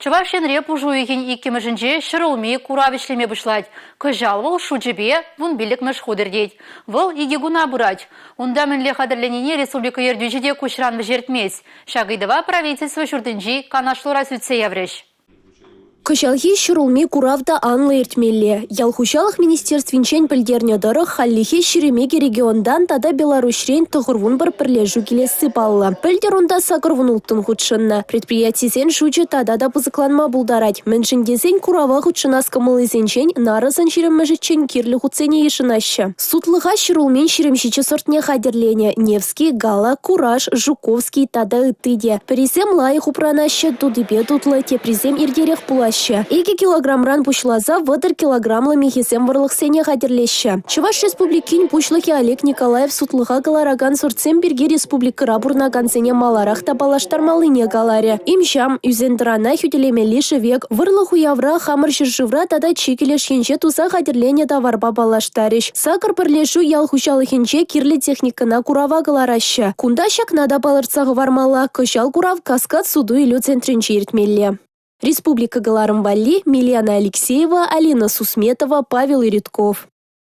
Чувашин реп ужуйгин иккемежинже шырылми куравишлеме бышлать. Кыжал вол шуджебе вун билик мыш худырдеть. Вол игигуна бурать. Унда мінле қадырленіне республика ердюжеде кушран бежертмес. Шагайдава правительство шурдынжи канашлора сүтсе явреш. Кышалхи шырулми куравда анлы эртмелле. Ялхушалых министерствинчен пілдерне дырық халлихи шеремеге региондан тада Беларусьрен тұғырвун бір пірлежу келесі балла. Пілдер онда сақырвун ұлттың худшынна. Предприятисен шучы тада да пызыкланма булдарать. Міншіндесен курава худшына скамылызенчен нарысын шереммежетчен кирлі худсене ешынаща. Сутлыға шырулмен шеремшичі сортне хадерлене. Невский, Гала, Кураж, Жуковский тада ытыде. Призем лайық упранаща тудыбе тутлы те призем ирдерех пулаща. 2 килограммран пушлаза вăдăр килограммлы мехесем вăрлăхсене хатерлеççă. Чуваш республикин пушлăхи Олег Николаев сутлыха калараган сортсем бирге республикыра бурнагансене маларах та балаштармалыне галаре. Имшам үзендрана хютелемели шевек вăрлăху явра хамыр çржывра тада чикелешхенче туса хатерлене таварба балаштарищ. Сакыр пірлешу ялхучалыхенче кирлі техникына курава галараща. Кунда çакна да балырцағы вармала, кышал курав каскад суду илю центринче иртмелле. Республика Галарым Валли, Милена Алексеева, Алина Сусметова, Павел Иридков.